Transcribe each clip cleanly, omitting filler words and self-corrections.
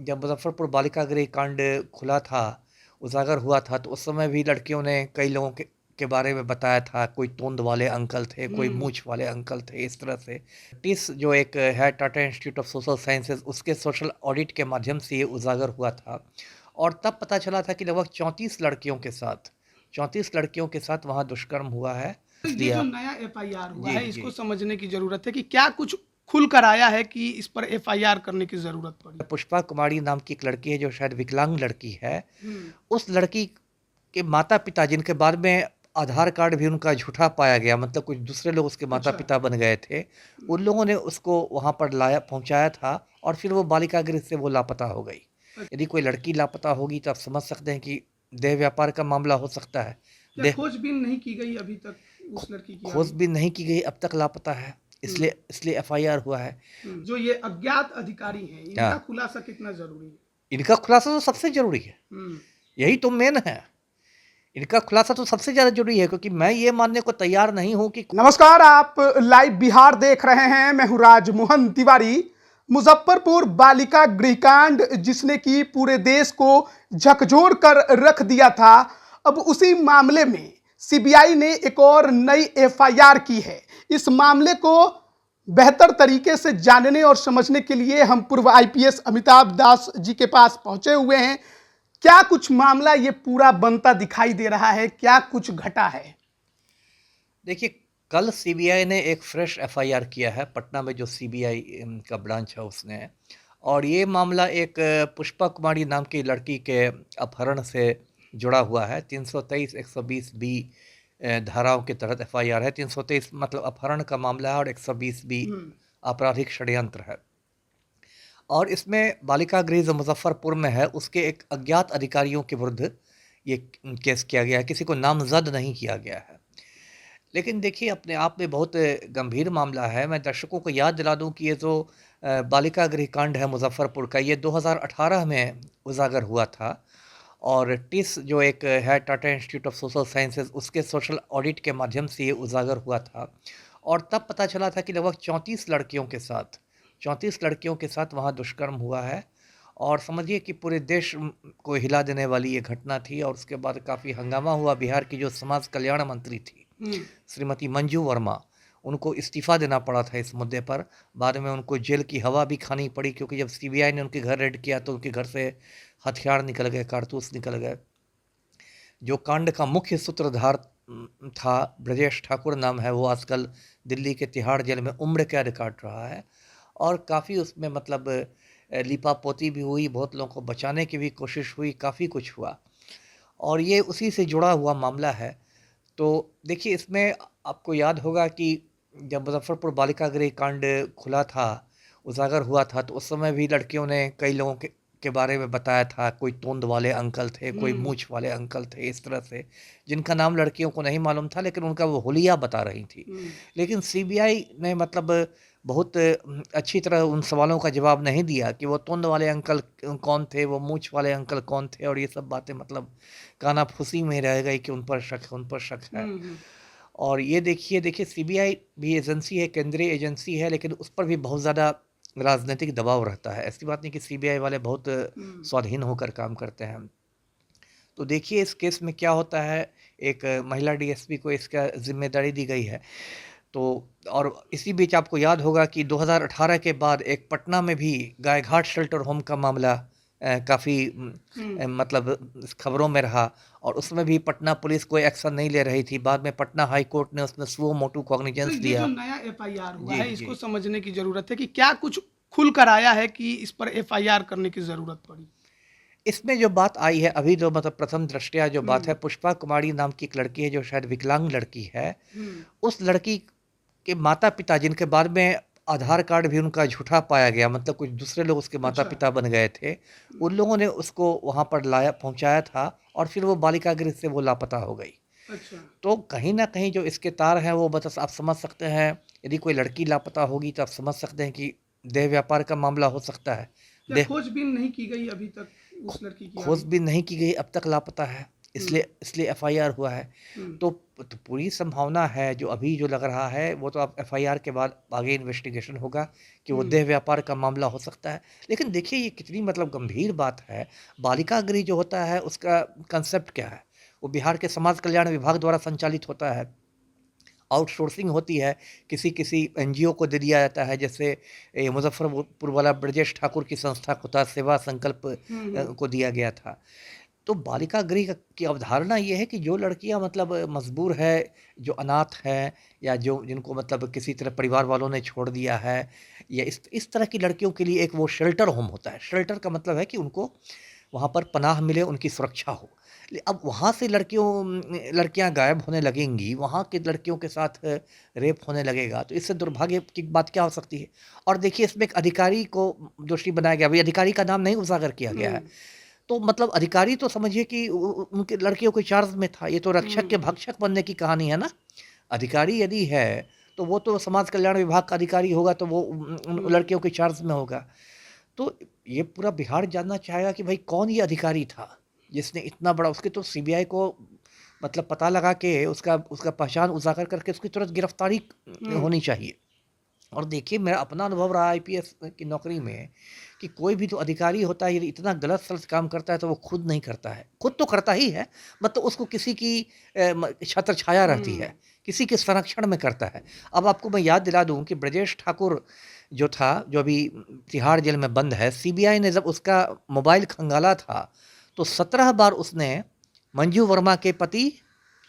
जब मुजफ्फरपुर बालिका गृह कांड खुला था, उजागर हुआ था, तो उस समय भी लड़कियों ने कई लोगों के बारे में बताया था। कोई तोंद वाले अंकल थे, कोई मूंछ वाले अंकल थे, इस तरह से। टिस जो एक है, Tata institute of social sciences, उसके सोशल ऑडिट के माध्यम से ये उजागर हुआ था। और तब पता चला था कि लगभग 34 लड़कियों के साथ वहाँ दुष्कर्म हुआ है। ये जो नया एफआईआर हुआ जी है, जी इसको समझने की जरूरत है कि क्या कुछ खुल कर आया है कि इस पर एफआईआर करने की जरूरत पड़ी। पुष्पा कुमारी नाम की एक लड़की है जो शायद विकलांग लड़की है। उस लड़की के माता पिता, जिनके बाद में आधार कार्ड भी उनका झूठा पाया गया, मतलब कुछ दूसरे लोग उसके माता पिता बन गए थे, उन लोगों ने उसको वहां पर लाया, पहुंचाया था, और फिर वो बालिका गृह से वो लापता हो गई। यदि कोई लड़की लापता होगी तो आप समझ सकते हैं कि देह व्यापार का मामला हो सकता है। खोजबीन नहीं की गई अभी तक उस लड़की की? खोजबीन नहीं की गई, अब तक लापता है, इसलिए एफआईआर हुआ है। जो ये अज्ञात अधिकारी हैं, इनका खुलासा कितना जरूरी है? इनका खुलासा तो सबसे जरूरी है, यही तो मेन है। इनका खुलासा तो सबसे ज्यादा जरूरी है, क्योंकि मैं ये मानने को तैयार नहीं हूं कि। नमस्कार, आप लाइव बिहार देख रहे हैं। मैं हूं राजमोहन तिवारी। मुजफ्फरपुर बालिका गृहकांड जिसने कि पूरे देश को झकझोर कर रख दिया था, अब उसी मामले में सीबीआई ने एक और नई एफआईआर की है। इस मामले को बेहतर तरीके से जानने और समझने के लिए हम पूर्व आईपीएस अमिताभ दास जी के पास पहुंचे हुए हैं। क्या कुछ मामला ये पूरा बनता दिखाई दे रहा है, क्या कुछ घटा है? देखिए, कल सीबीआई ने एक फ्रेश एफआईआर किया है, पटना में जो सीबीआई का ब्रांच है उसने। और ये मामला एक पुष्पा कुमारी नाम की लड़की के अपहरण से जुड़ा हुआ है। 323 120 बी धाराओं के तहत एफआईआर है। 323 मतलब अपहरण का मामला है, और 120 बी आपराधिक षड्यंत्र है। और इसमें बालिका गृह जो मुजफ्फरपुर में है, उसके एक अज्ञात अधिकारियों के विरुद्ध ये केस किया गया है। किसी को नामजद नहीं किया गया है। लेकिन देखिए, अपने आप में बहुत गंभीर मामला है। मैं दर्शकों को याद दिला दूं कि ये जो बालिका गृह कांड है मुजफ्फरपुर का, ये 2018 में उजागर हुआ था। और टिस जो एक है, Tata institute of social sciences, उसके सोशल ऑडिट के माध्यम से ये उजागर हुआ था। और तब पता चला था कि लगभग 34 लड़कियों के साथ वहाँ दुष्कर्म हुआ है। और समझिए कि पूरे देश को हिला देने वाली ये घटना थी। और उसके बाद काफ़ी हंगामा हुआ। बिहार की जो समाज कल्याण मंत्री थी श्रीमती मंजू वर्मा, उनको इस्तीफा देना पड़ा था इस मुद्दे पर। बाद में उनको जेल की हवा भी खानी पड़ी, क्योंकि जब सीबीआई ने उनके घर रेड किया तो उनके घर से हथियार निकल गए, कारतूस निकल गए। जो कांड का मुख्य सूत्रधार था, ब्रजेश ठाकुर नाम है, वो आजकल दिल्ली के तिहाड़ जेल में उम्र कैद काट रहा है। और काफ़ी उसमें मतलब लिपापोती भी हुई, बहुत लोगों को बचाने की भी कोशिश हुई, काफ़ी कुछ हुआ। और ये उसी से जुड़ा हुआ मामला है। तो देखिए, इसमें आपको याद होगा कि जब मुजफ्फरपुर बालिका गृह कांड खुला था, उजागर हुआ था, तो उस समय भी लड़कियों ने कई लोगों के बारे में बताया था। कोई तोंद वाले अंकल थे, कोई मूंछ वाले अंकल थे, इस तरह से, जिनका नाम लड़कियों को नहीं मालूम था, लेकिन उनका वो हुलिया बता रही थी। लेकिन सीबीआई ने मतलब बहुत अच्छी तरह उन सवालों का जवाब नहीं दिया कि वो तोंद वाले अंकल कौन थे, वो मूंछ वाले अंकल कौन थे, और ये सब बातें मतलब कानाफूसी में रह गई कि उन पर शक है। और ये देखिए सीबीआई भी एजेंसी है, केंद्रीय एजेंसी है, लेकिन उस पर भी बहुत ज़्यादा राजनीतिक दबाव रहता है। ऐसी बात नहीं कि सीबीआई वाले बहुत स्वाधीन होकर काम करते हैं। तो देखिए, इस केस में क्या होता है। एक महिला डीएसपी को इसका जिम्मेदारी दी गई है। तो और इसी बीच आपको याद होगा कि 2018 के बाद एक पटना में भी गायघाट शेल्टर होम का मामला काफ़ी मतलब खबरों में रहा। और उसमें भी पटना पुलिस कोई एक्शन नहीं ले रही थी। बाद में पटना हाई कोर्ट ने उसमें सुओ मोटू कॉग्निजेंस दिया। जो नया एफआईआर हुआ है, इसको समझने की जरूरत है कि क्या कुछ खुल कर आया है कि इस पर एफआईआर करने की जरूरत पड़ी। इसमें जो बात आई है अभी, जो मतलब प्रथम दृष्टया जो बात है, पुष्पा कुमारी नाम की एक लड़की है जो शायद विकलांग लड़की है। उस लड़की के माता पिता, जिनके बाद में आधार कार्ड भी उनका झूठा पाया गया, मतलब कुछ दूसरे लोग उसके माता पिता बन गए थे, उन लोगों ने उसको वहां पर लाया, पहुंचाया था, और फिर वो बालिका गृह से वो लापता हो गई। तो कहीं ना कहीं जो इसके तार हैं वो बस आप समझ सकते हैं। यदि कोई लड़की लापता होगी तो आप समझ सकते हैं कि देह व्यापार का मामला हो सकता है। खोजबीन नहीं की गई अभी तक उस लड़की की? खोजबीन नहीं की गई, अब तक लापता है, इसलिए इसलिए एफआईआर हुआ है। तो पूरी संभावना है, जो अभी जो लग रहा है वो तो आप एफआईआर के बाद आगे इन्वेस्टिगेशन होगा कि वो देह व्यापार का मामला हो सकता है। लेकिन देखिए ये कितनी मतलब गंभीर बात है। बालिका गृह जो होता है उसका कंसेप्ट क्या है? वो बिहार के समाज कल्याण विभाग द्वारा संचालित होता है। आउटसोर्सिंग होती है, किसी किसी एनजीओ को दे दिया जाता है, जैसे मुजफ्फरपुर वाला ब्रजेश ठाकुर की संस्था को था, सेवा संकल्प को दिया गया था। तो बालिका गृह की अवधारणा ये है कि जो लड़कियां मतलब मजबूर है, जो अनाथ है, या जो जिनको मतलब किसी तरह परिवार वालों ने छोड़ दिया है, या इस तरह की लड़कियों के लिए एक वो शेल्टर होम होता है। शेल्टर का मतलब है कि उनको वहाँ पर पनाह मिले, उनकी सुरक्षा हो। अब वहाँ से लड़कियाँ गायब होने लगेंगी, वहाँ की लड़कियों के साथ रेप होने लगेगा, तो इससे दुर्भाग्य की बात क्या हो सकती है? और देखिए इसमें एक अधिकारी को दोषी बनाया गया। अभी अधिकारी का नाम नहीं उजागर किया गया है, तो मतलब अधिकारी तो समझिए कि उनके लड़कियों के चार्ज में था। ये तो रक्षक के भक्षक बनने की कहानी है ना। अधिकारी यदि है तो वो तो समाज कल्याण विभाग का अधिकारी होगा, तो वो उन लड़कियों के चार्ज में होगा। तो ये पूरा बिहार जानना चाहेगा कि भाई कौन ये अधिकारी था जिसने इतना बड़ा, उसके तो सीबीआई को मतलब पता लगा के उसका पहचान उजागर करके उसकी तुरंत गिरफ्तारी होनी चाहिए। और देखिए मेरा अपना अनुभव रहा आईपीएस की नौकरी में कि कोई भी जो अधिकारी होता है यदि इतना गलत सलत काम करता है तो वो खुद नहीं करता है, खुद तो करता ही है, मतलब उसको किसी की छत्र छाया रहती है, किसी के संरक्षण में करता है। अब आपको मैं याद दिला दूं कि ब्रजेश ठाकुर जो था, जो अभी तिहाड़ जेल में बंद है, सीबीआई ने जब उसका मोबाइल खंगाला था तो 17 बार उसने मंजू वर्मा के पति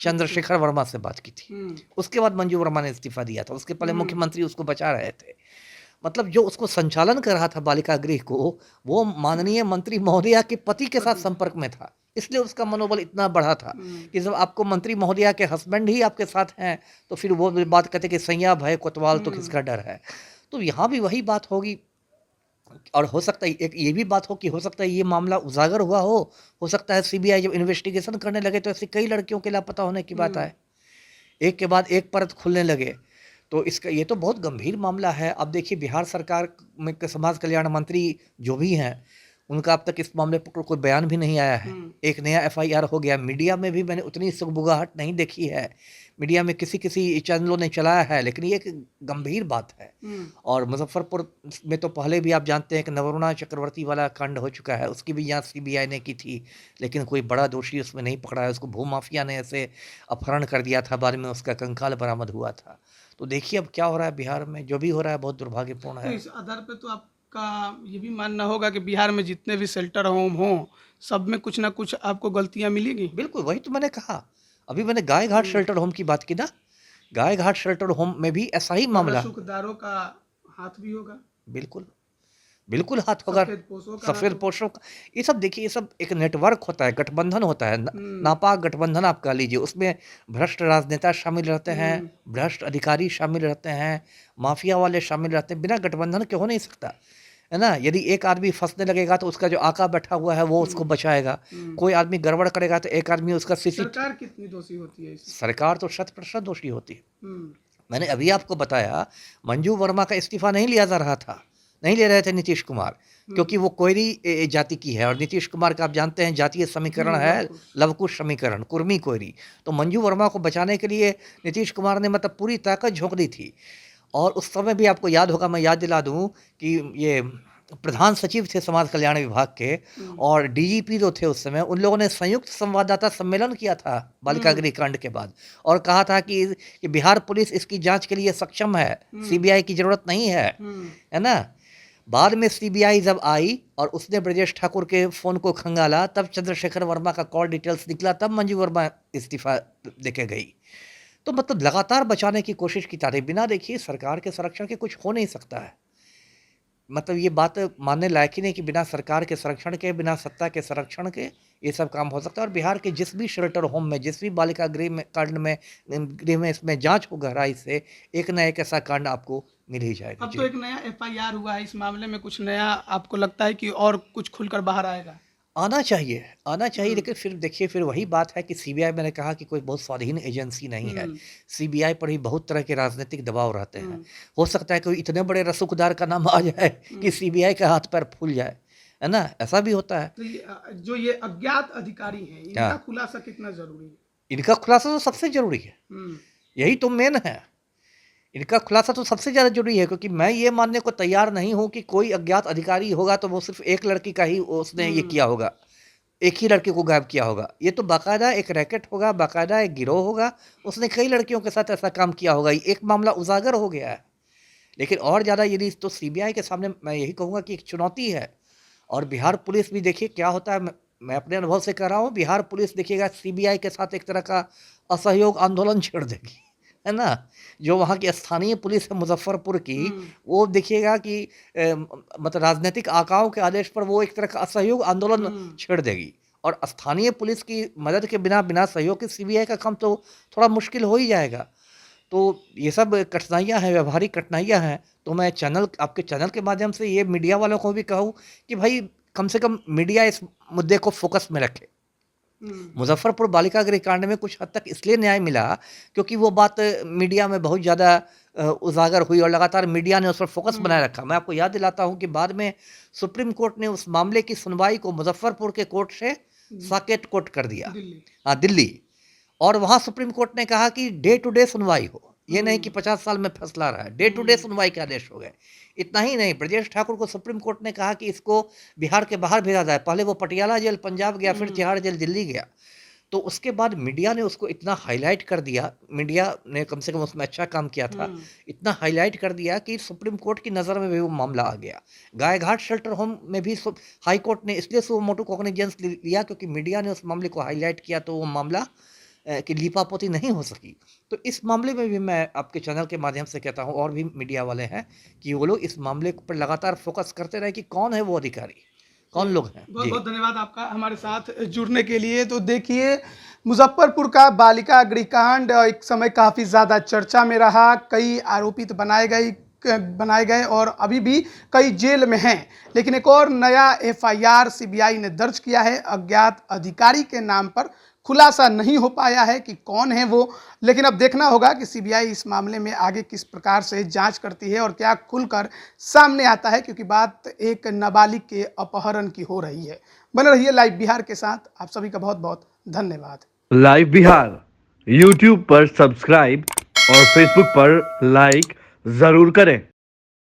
चंद्रशेखर वर्मा से बात की थी। उसके बाद मंजू वर्मा ने इस्तीफा दिया था, उसके पहले मुख्यमंत्री उसको बचा रहे थे। मतलब जो उसको संचालन कर रहा था बालिका गृह को, वो माननीय मंत्री महोदया के पति के साथ संपर्क में था, इसलिए उसका मनोबल इतना बढ़ा था कि जब आपको मंत्री महोदया के हस्बैंड ही आपके साथ हैं तो फिर वो बात कहते कि सैया भय कोतवाल तो किसका डर है। तो यहाँ भी वही बात होगी। और हो सकता है एक ये भी बात हो कि हो सकता है ये मामला उजागर हुआ हो सकता है सीबीआई जब इन्वेस्टिगेशन करने लगे तो ऐसी कई लड़कियों के लापता होने की बात आए, एक के बाद एक परत खुलने लगे। तो इसका ये तो बहुत गंभीर मामला है। अब देखिए बिहार सरकार में के समाज कल्याण मंत्री जो भी हैं, उनका अब तक इस मामले पर कोई बयान भी नहीं आया है। एक नया एफआईआर हो गया। मीडिया में भी मैंने उतनी सुगबुगाहट नहीं देखी है, मीडिया में किसी किसी चैनलों ने चलाया है, लेकिन ये एक गंभीर बात है। और मुजफ्फरपुर में तो पहले भी आप जानते हैं कि नवरुणा चक्रवर्ती वाला कांड हो चुका है, उसकी भी जांच सीबीआई ने की थी, लेकिन कोई बड़ा दोषी उसमें नहीं पकड़ा है। उसको भूमाफिया ने ऐसे अपहरण कर दिया था, बाद में उसका कंकाल बरामद हुआ था। तो देखिए अब क्या हो रहा है बिहार में, जो भी हो रहा है बहुत दुर्भाग्यपूर्ण तो है। इस आधार पे तो आपका ये भी मानना होगा कि बिहार में जितने भी शेल्टर होम हों, सब में कुछ ना कुछ आपको गलतियां मिलेगी। बिल्कुल, वही तो मैंने कहा। अभी मैंने गाय घाट शेल्टर होम की बात की ना, गाय घाट शेल्टर होम में भी ऐसा ही मामला। रसूखदारों का हाथ भी होगा। बिल्कुल बिल्कुल हाथ होगा, सफेद पोषों का। ये सब देखिए, ये सब एक नेटवर्क होता है, गठबंधन होता है, नापाक गठबंधन आप कह लीजिए। उसमें भ्रष्ट राजनेता शामिल रहते हैं, भ्रष्ट अधिकारी शामिल रहते हैं, माफिया वाले शामिल रहते हैं। बिना गठबंधन के हो नहीं सकता है ना। यदि एक आदमी फंसने लगेगा तो उसका जो आका बैठा हुआ है वो उसको बचाएगा, कोई आदमी गड़बड़ करेगा तो एक आदमी उसका सरकार कितनी दोषी होती है इसमें? सरकार तो 100% दोषी होती है। मैंने अभी आपको बताया मंजू वर्मा का इस्तीफा नहीं लिया जा रहा था, नहीं ले रहे थे नीतीश कुमार, क्योंकि वो कोयरी जाति की है, और नीतीश कुमार का आप जानते हैं जातीय समीकरण है लवकुश समीकरण, कुर्मी कोयरी। तो मंजू वर्मा को बचाने के लिए नीतीश कुमार ने मतलब पूरी ताकत झोंक दी थी। और उस समय भी आपको याद होगा, मैं याद दिला दूं कि ये प्रधान सचिव थे समाज कल्याण विभाग के और डीजीपी जो थे उस समय, उन लोगों ने संयुक्त संवाददाता सम्मेलन किया था बालिका गृह कांड के बाद, और कहा था कि बिहार पुलिस इसकी जांच के लिए सक्षम है, सीबीआई की जरूरत नहीं है ना। बाद में सीबीआई जब आई और उसने ब्रजेश ठाकुर के फ़ोन को खंगाला, तब चंद्रशेखर वर्मा का कॉल डिटेल्स निकला, तब मंजू वर्मा इस्तीफा देके गई। तो मतलब लगातार बचाने की कोशिश की जा रही, बिना देखिए सरकार के संरक्षण के कुछ हो नहीं सकता है। मतलब ये बात मानने लायक ही नहीं कि बिना सरकार के संरक्षण के, बिना सत्ता के संरक्षण के ये सब काम हो सकता है। और बिहार के जिस भी शेल्टर होम में, जिस भी बालिका गृह में कांड में गृह में इसमें जांच हो गहराई से, एक न एक ऐसा कांड आपको मिल ही जाएगा। अब तो एक नया एफआईआर हुआ है इस मामले में, कुछ नया आपको लगता है कि और कुछ खुलकर बाहर आएगा? आना चाहिए, लेकिन फिर देखिए फिर वही बात है कि सीबीआई, मैंने कहा कि कोई बहुत स्वाधीन एजेंसी नहीं है। सीबीआई पर ही बहुत तरह के राजनीतिक दबाव रहते हैं। हो सकता है कोई इतने बड़े रसूखदार का नाम आ जाए कि सीबीआई का हाथ पैर फूल जाए, है ना, ऐसा भी होता है। तो जो ये अज्ञात अधिकारी हैं, इनका हाँ। खुलासा कितना जरूरी है? इनका खुलासा तो सबसे जरूरी है, यही तो मेन है। इनका खुलासा तो सबसे ज़्यादा ज़रूरी है, क्योंकि मैं ये मानने को तैयार नहीं हूँ कि कोई अज्ञात अधिकारी होगा तो वो सिर्फ एक लड़की का ही उसने ये किया होगा, एक ही लड़की को गायब किया होगा। ये तो बाकायदा एक रैकेट होगा, बाकायदा एक गिरोह होगा, उसने कई लड़कियों के साथ ऐसा काम किया होगा। एक मामला उजागर हो गया है, लेकिन और ज़्यादा यदि तो सीबीआई के सामने मैं यही कहूँगा कि एक चुनौती है। और बिहार पुलिस भी देखिए क्या होता है, मैं अपने अनुभव से कह रहा हूँ, बिहार पुलिस देखिएगा सीबीआई के साथ एक तरह का असहयोग आंदोलन छेड़ देगी, है ना। जो वहाँ की स्थानीय पुलिस है मुजफ्फरपुर की, वो देखिएगा कि मतलब राजनीतिक आकाओं के आदेश पर वो एक तरह का असहयोग आंदोलन छेड़ देगी। और स्थानीय पुलिस की मदद के बिना सहयोग के सीबीआई का काम तो थोड़ा मुश्किल हो ही जाएगा। तो ये सब कठिनाइयाँ हैं, व्यावहारिक कठिनाइयाँ हैं। तो मैं आपके चैनल के माध्यम से ये मीडिया वालों को भी कहूँ कि भाई कम से कम मीडिया इस मुद्दे को फोकस में रखे। मुजफ्फरपुर बालिका गृह कांड में कुछ हद तक इसलिए न्याय मिला क्योंकि वो बात मीडिया में बहुत ज़्यादा उजागर हुई और लगातार मीडिया ने उस पर फोकस बनाए रखा। मैं आपको याद दिलाता हूँ कि बाद में सुप्रीम कोर्ट ने उस मामले की सुनवाई को मुजफ्फरपुर के कोर्ट से साकेत कोर्ट कर दिया, हाँ दिल्ली। और वहाँ सुप्रीम कोर्ट ने कहा कि डे टू डे सुनवाई हो, ये नहीं कि 50 साल में फैसला रहा है, डे टू डे सुनवाई के आदेश हो गए। इतना ही नहीं, ब्रजेश ठाकुर को सुप्रीम कोर्ट ने कहा कि इसको बिहार के बाहर भेजा जाए। पहले वो पटियाला जेल पंजाब गया, फिर तिहाड़ जेल दिल्ली गया। तो उसके बाद मीडिया ने उसको इतना हाईलाइट कर दिया, मीडिया ने कम से कम उसमें अच्छा काम किया था, इतना हाईलाइट कर दिया कि सुप्रीम कोर्ट की नज़र में भी वो मामला आ गया। गायघाट शेल्टर होम में भी हाई कोर्ट ने इसलिए सो मोटो कॉग्निजेंस लिया क्योंकि मीडिया ने उस मामले को हाईलाइट किया, तो वो मामला की लीपापोती नहीं हो सकी। तो इस मामले में भी मैं आपके चैनल के माध्यम से कहता हूँ, और भी मीडिया वाले हैं, कि वो लोग इस मामले पर लगातार फोकस करते रहे कि कौन है वो अधिकारी, कौन लोग हैं। बहुत बहुत धन्यवाद आपका हमारे साथ जुड़ने के लिए। तो देखिए, मुजफ्फरपुर का बालिका गृहकांड एक समय काफ़ी ज़्यादा चर्चा में रहा। कई आरोपित बनाए गए और अभी भी कई जेल में हैं। लेकिन एक और नया एफआईआर सीबीआई ने दर्ज किया है अज्ञात अधिकारी के नाम पर। खुलासा नहीं हो पाया है कि कौन है वो, लेकिन अब देखना होगा कि सीबीआई इस मामले में आगे किस प्रकार से जांच करती है और क्या खुलकर सामने आता है, क्योंकि बात एक नाबालिग के अपहरण की हो रही है। बने रहिए लाइव बिहार के साथ। आप सभी का बहुत बहुत धन्यवाद। लाइव बिहार यूट्यूब पर सब्सक्राइब और फेसबुक पर लाइक जरूर करें।